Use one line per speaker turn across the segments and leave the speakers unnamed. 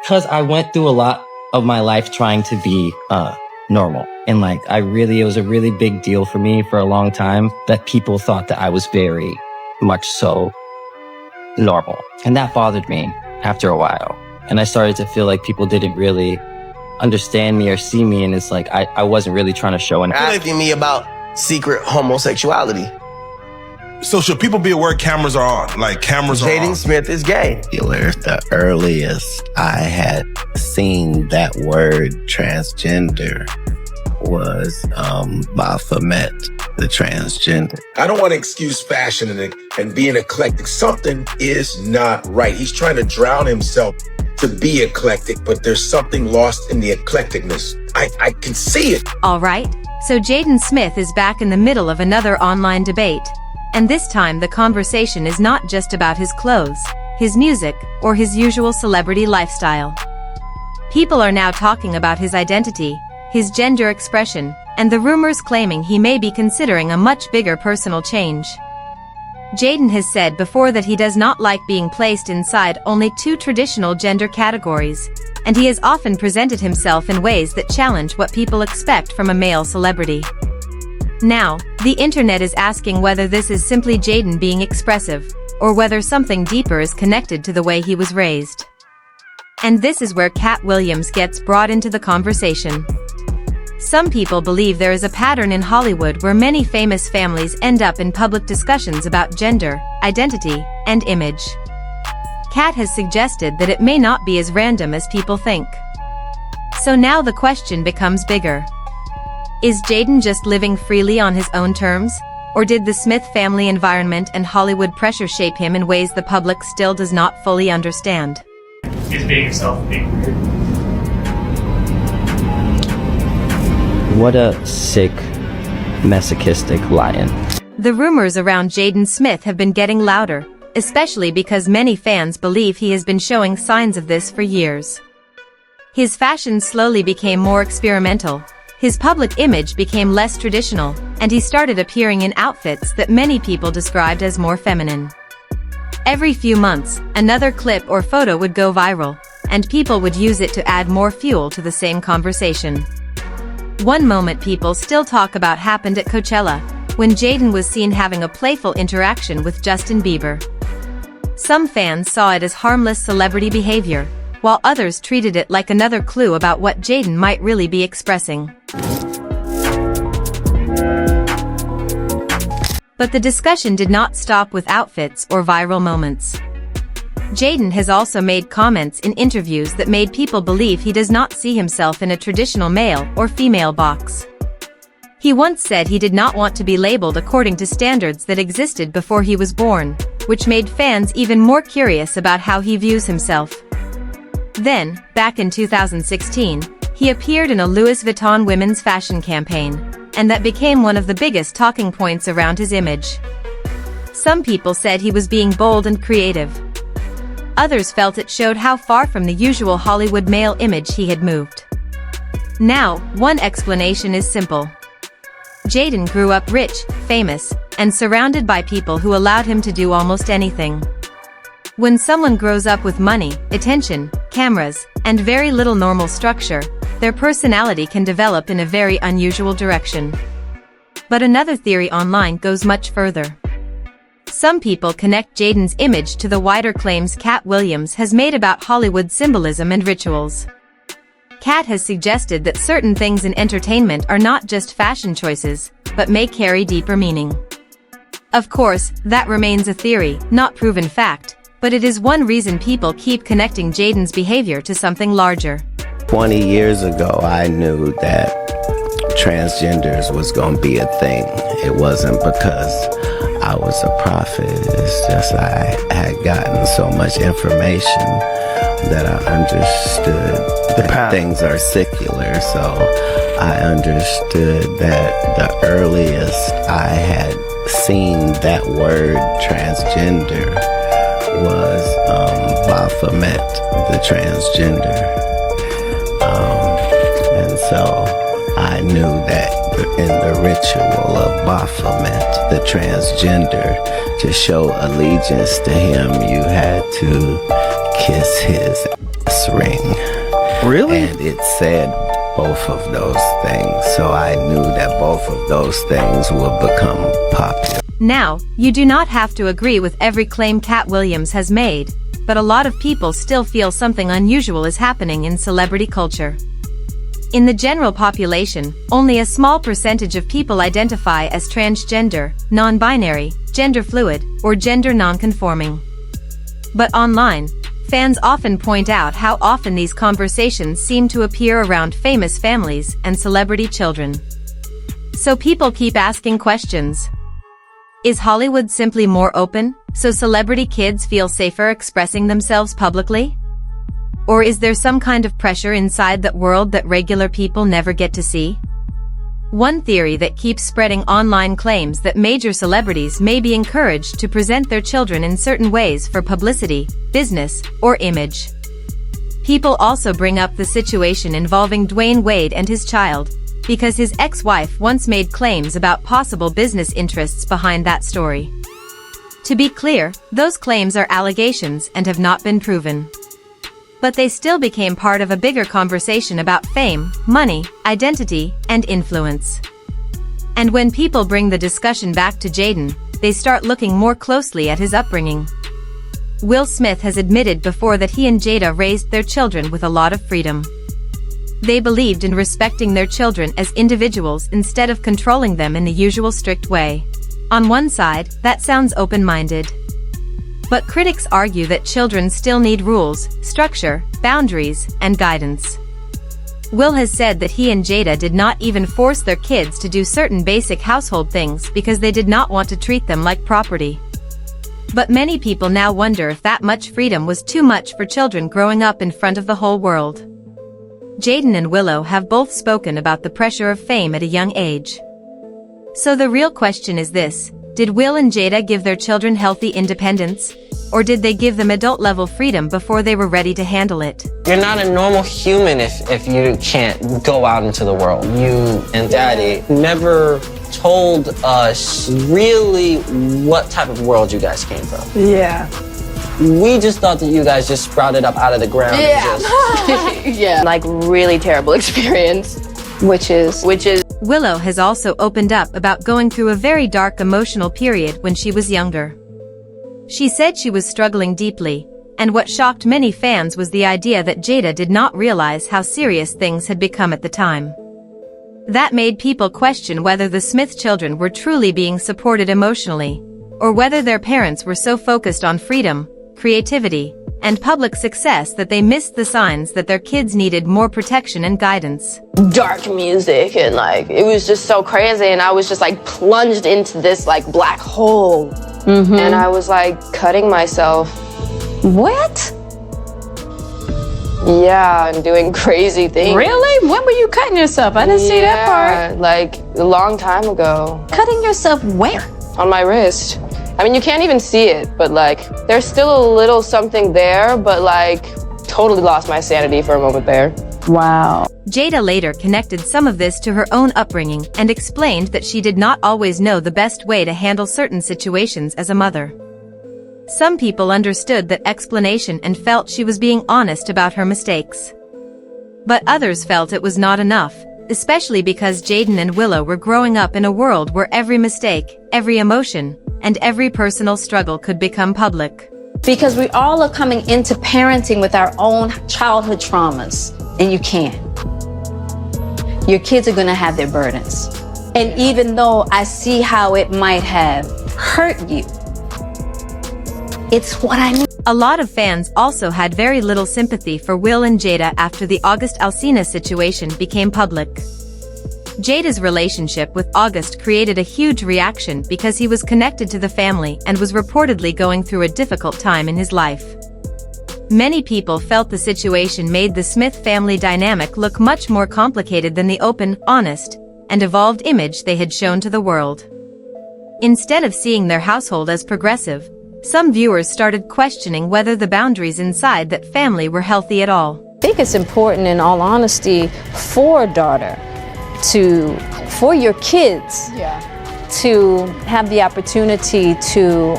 because I went through a lot of my life trying to be normal. And like, it was a really big deal for me for a long time that people thought that I was very much so normal. And that bothered me after a while. And I started to feel like people didn't really understand me or see me. And it's like, I wasn't really trying to show anything.
Asking me about secret homosexuality.
So should people be aware cameras are on? Like cameras are on.
Jaden Smith is gay.
The earliest I had seen that word transgender was Baphomet, the transgender.
I don't want to excuse fashion and being eclectic. Something is not right. He's trying to drown himself to be eclectic, but there's something lost in the eclecticness. I can see it.
All right, so Jaden Smith is back in the middle of another online debate. And this time the conversation is not just about his clothes, his music, or his usual celebrity lifestyle. People are now talking about his identity, his gender expression, and the rumors claiming he may be considering a much bigger personal change. Jaden has said before that he does not like being placed inside only two traditional gender categories, and he has often presented himself in ways that challenge what people expect from a male celebrity. Now, the internet is asking whether this is simply Jaden being expressive, or whether something deeper is connected to the way he was raised. And this is where Katt Williams gets brought into the conversation. Some people believe there is a pattern in Hollywood where many famous families end up in public discussions about gender, identity, and image. Katt has suggested that it may not be as random as people think. So now the question becomes bigger. Is Jaden just living freely on his own terms? Or did the Smith family environment and Hollywood pressure shape him in ways the public still does not fully understand?
Is being himself being weird?
What a sick, masochistic lion.
The rumors around Jaden Smith have been getting louder, especially because many fans believe he has been showing signs of this for years. His fashion slowly became more experimental, his public image became less traditional, and he started appearing in outfits that many people described as more feminine. Every few months, another clip or photo would go viral, and people would use it to add more fuel to the same conversation. One moment people still talk about happened at Coachella, when Jaden was seen having a playful interaction with Justin Bieber. Some fans saw it as harmless celebrity behavior, while others treated it like another clue about what Jaden might really be expressing. But the discussion did not stop with outfits or viral moments. Jaden has also made comments in interviews that made people believe he does not see himself in a traditional male or female box. He once said he did not want to be labeled according to standards that existed before he was born, which made fans even more curious about how he views himself. Then, back in 2016, he appeared in a Louis Vuitton women's fashion campaign, and that became one of the biggest talking points around his image. Some people said he was being bold and creative. Others felt it showed how far from the usual Hollywood male image he had moved. Now, one explanation is simple. Jaden grew up rich, famous, and surrounded by people who allowed him to do almost anything. When someone grows up with money, attention, cameras, and very little normal structure, their personality can develop in a very unusual direction. But another theory online goes much further. Some people connect Jaden's image to the wider claims Katt Williams has made about Hollywood symbolism and rituals. Katt has suggested that certain things in entertainment are not just fashion choices, but may carry deeper meaning. Of course, that remains a theory, not proven fact, but it is one reason people keep connecting Jaden's behavior to something larger.
20 years ago, I knew that transgenders was going to be a thing. It wasn't because I was a prophet. It's just I had gotten so much information that I understood that things are secular. So I understood that the earliest I had seen that word transgender was Baphomet, the transgender. And so I knew that in the ritual of Baphomet, the transgender, to show allegiance to him, you had to kiss his ass ring.
Really?
And it said both of those things, so I knew that both of those things would become popular.
Now, you do not have to agree with every claim Katt Williams has made, but a lot of people still feel something unusual is happening in celebrity culture. In the general population, only a small percentage of people identify as transgender, non-binary, gender fluid, or gender non-conforming. But online, fans often point out how often these conversations seem to appear around famous families and celebrity children. So people keep asking questions. Is Hollywood simply more open, so celebrity kids feel safer expressing themselves publicly? Or is there some kind of pressure inside that world that regular people never get to see? One theory that keeps spreading online claims that major celebrities may be encouraged to present their children in certain ways for publicity, business, or image. People also bring up the situation involving Dwayne Wade and his child, because his ex-wife once made claims about possible business interests behind that story. To be clear, those claims are allegations and have not been proven. But they still became part of a bigger conversation about fame, money, identity, and influence. And when people bring the discussion back to Jaden, they start looking more closely at his upbringing. Will Smith has admitted before that he and Jada raised their children with a lot of freedom. They believed in respecting their children as individuals instead of controlling them in the usual strict way. On one side, that sounds open-minded. But critics argue that children still need rules, structure, boundaries, and guidance. Will has said that he and Jada did not even force their kids to do certain basic household things because they did not want to treat them like property. But many people now wonder if that much freedom was too much for children growing up in front of the whole world. Jaden and Willow have both spoken about the pressure of fame at a young age. So the real question is this: did Will and Jada give their children healthy independence? Or did they give them adult-level freedom before they were ready to handle it?
You're not a normal human if you can't go out into the world. You and Daddy never told us really what type of world you guys came from.
Yeah.
We just thought that you guys just sprouted up out of the ground.
Yeah. Yeah. Like really terrible experience, which is.
Willow has also opened up about going through a very dark emotional period when she was younger. She said she was struggling deeply, and what shocked many fans was the idea that Jada did not realize how serious things had become at the time. That made people question whether the Smith children were truly being supported emotionally, or whether their parents were so focused on freedom, creativity, and public success that they missed the signs that their kids needed more protection and guidance.
Dark music and like, it was just so crazy, and I was just like plunged into this like black hole. And I was like cutting myself.
What?
Yeah, and doing crazy things.
Really? When were you cutting yourself? I didn't see that part.
Like a long time ago.
Cutting yourself where?
On my wrist. I mean, you can't even see it, but like, there's still a little something there, but like, totally lost my sanity for a moment there.
Wow.
Jada later connected some of this to her own upbringing and explained that she did not always know the best way to handle certain situations as a mother. Some people understood that explanation and felt she was being honest about her mistakes. But others felt it was not enough, especially because Jaden and Willow were growing up in a world where every mistake, every emotion, and every personal struggle could become public.
Because we all are coming into parenting with our own childhood traumas, and you can't. Your kids are gonna have their burdens. And even though I see how it might have hurt you, it's what I need.
A lot of fans also had very little sympathy for Will and Jada after the August Alsina situation became public. Jada's relationship with August created a huge reaction because he was connected to the family and was reportedly going through a difficult time in his life. Many people felt the situation made the Smith family dynamic look much more complicated than the open, honest, and evolved image they had shown to the world. Instead of seeing their household as progressive, some viewers started questioning whether the boundaries inside that family were healthy at all.
I think it's important, in all honesty, for a daughter for your kids to have the opportunity to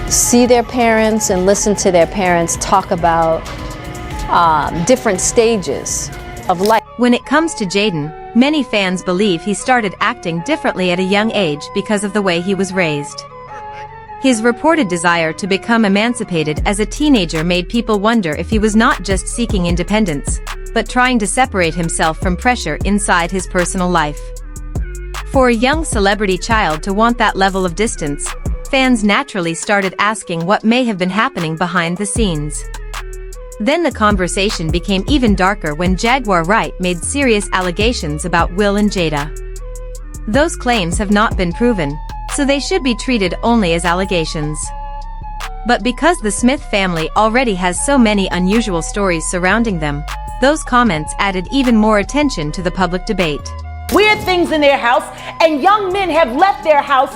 see their parents and listen to their parents talk about different stages of life.
When it comes to Jaden, many fans believe he started acting differently at a young age because of the way he was raised. His reported desire to become emancipated as a teenager made people wonder if he was not just seeking independence, but trying to separate himself from pressure inside his personal life. For a young celebrity child to want that level of distance, fans naturally started asking what may have been happening behind the scenes. Then the conversation became even darker when Jaguar Wright made serious allegations about Will and Jada. Those claims have not been proven, so they should be treated only as allegations. But because the Smith family already has so many unusual stories surrounding them, those comments added even more attention to the public debate.
Weird things in their house, and young men have left their house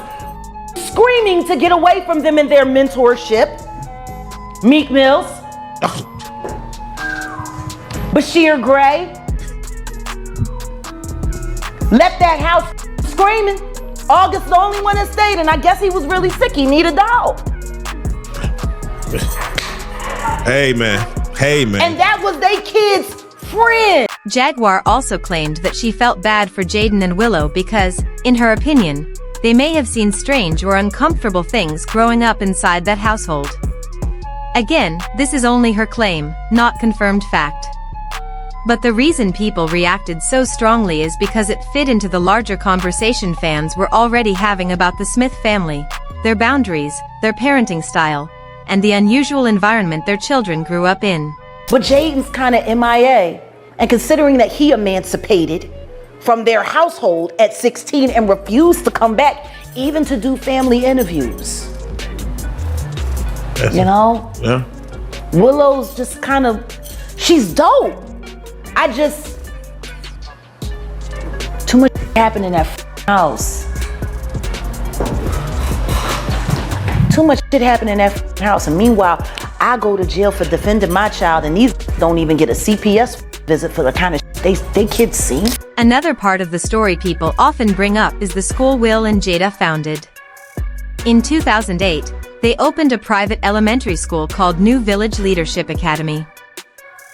screaming to get away from them in their mentorship. Meek Mills, Bashir Gray, left that house screaming. August the only one that stayed, and I guess he was really sick. He needed a dog.
Hey man.
And that was they kids' friend.
Jaguar also claimed that she felt bad for Jaden and Willow because, in her opinion, they may have seen strange or uncomfortable things growing up inside that household. Again, this is only her claim, not confirmed fact. But the reason people reacted so strongly is because it fit into the larger conversation fans were already having about the Smith family, their boundaries, their parenting style, and the unusual environment their children grew up in.
But Jaden's kind of MIA, and considering that he emancipated from their household at 16 and refused to come back even to do family interviews. You know?
Yeah.
Willow's just kind of, she's dope. Too much happened in that house. Too much shit happened in that house. And meanwhile, I go to jail for defending my child, and these don't even get a CPS visit for the kind of shit they kids see.
Another part of the story people often bring up is the school Will and Jada founded. In 2008, they opened a private elementary school called New Village Leadership Academy.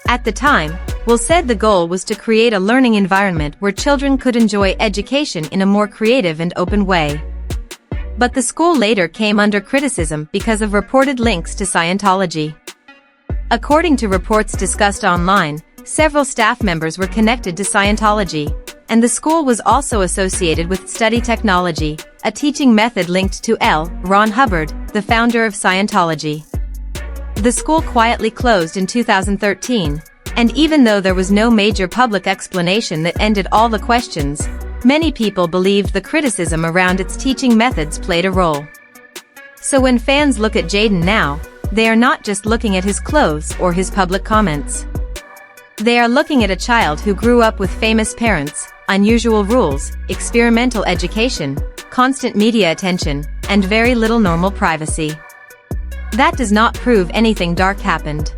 At the time, Will said the goal was to create a learning environment where children could enjoy education in a more creative and open way. But the school later came under criticism because of reported links to Scientology. According to reports discussed online, several staff members were connected to Scientology, and the school was also associated with study technology, a teaching method linked to L. Ron Hubbard, the founder of Scientology. The school quietly closed in 2013, and even though there was no major public explanation that ended all the questions, many people believed the criticism around its teaching methods played a role. So when fans look at Jaden now, they are not just looking at his clothes or his public comments. They are looking at a child who grew up with famous parents, unusual rules, experimental education, constant media attention, and very little normal privacy. That does not prove anything dark happened.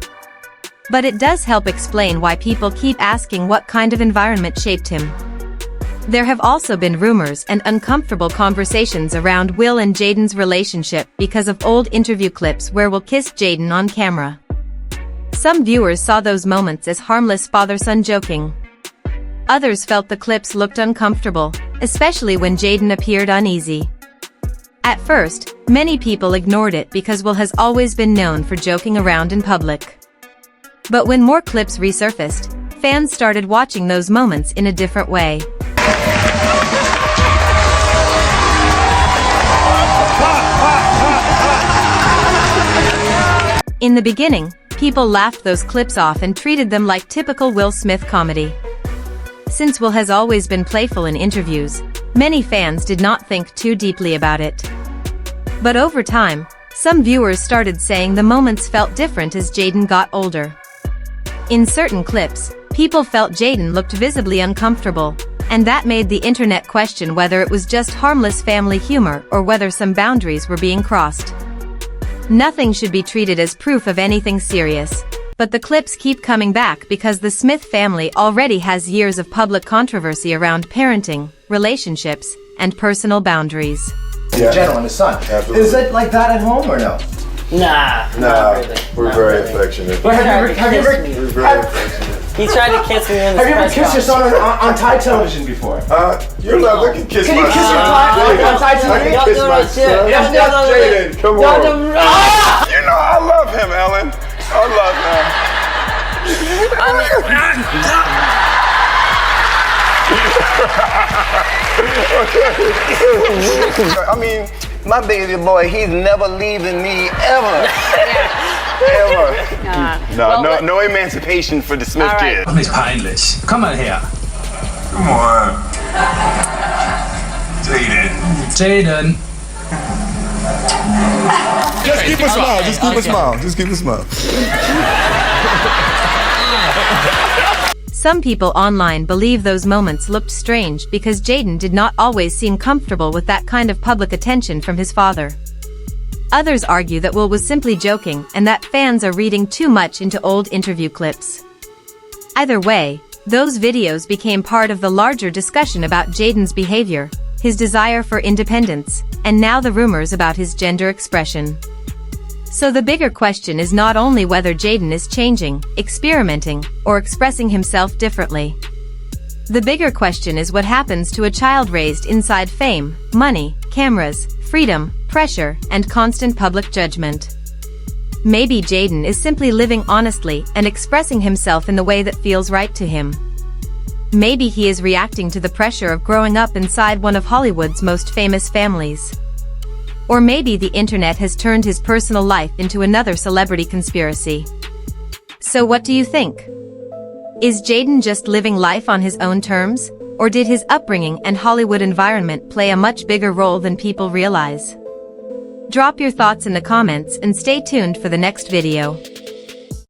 But it does help explain why people keep asking what kind of environment shaped him. There have also been rumors and uncomfortable conversations around Will and Jaden's relationship because of old interview clips where Will kissed Jaden on camera. Some viewers saw those moments as harmless father-son joking. Others felt the clips looked uncomfortable, especially when Jaden appeared uneasy. At first, many people ignored it because Will has always been known for joking around in public. But when more clips resurfaced, fans started watching those moments in a different way. In the beginning, people laughed those clips off and treated them like typical Will Smith comedy. Since Will has always been playful in interviews, many fans did not think too deeply about it. But over time, some viewers started saying the moments felt different as Jaden got older. In certain clips, people felt Jaden looked visibly uncomfortable, and that made the internet question whether it was just harmless family humor or whether some boundaries were being crossed. Nothing should be treated as proof of anything serious, but the clips keep coming back because the Smith family already has years of public controversy around parenting, relationships, and personal boundaries.
Yeah. General and his son. Absolutely. Is it like that at home or no?
Nah, really.
We're very affectionate.
But have you ever
We're very affectionate.
He tried to kiss me in the
have you ever kissed your son on Thai television before?
You're not looking to kiss
Can
my
you kiss your
son.
son on Thai
I
television?
can kiss my son. Jaden, come on. You know I love him, Ellen. I love him.
I mean, my baby boy, he's never leaving me ever. Ever. No emancipation for the Smith kid.
Das ist peinlich. Komm mal her.
Come on.
Jaden.
Just keep a smile. Just keep a smile. Just keep a smile.
Some people online believe those moments looked strange because Jaden did not always seem comfortable with that kind of public attention from his father. Others argue that Will was simply joking and that fans are reading too much into old interview clips. Either way, those videos became part of the larger discussion about Jaden's behavior, his desire for independence, and now the rumors about his gender expression. So the bigger question is not only whether Jaden is changing, experimenting, or expressing himself differently. The bigger question is what happens to a child raised inside fame, money, cameras, freedom, pressure, and constant public judgment. Maybe Jaden is simply living honestly and expressing himself in the way that feels right to him. Maybe he is reacting to the pressure of growing up inside one of Hollywood's most famous families. Or maybe the internet has turned his personal life into another celebrity conspiracy. So what do you think? Is Jaden just living life on his own terms? Or did his upbringing and Hollywood environment play a much bigger role than people realize? Drop your thoughts in the comments and stay tuned for the next video.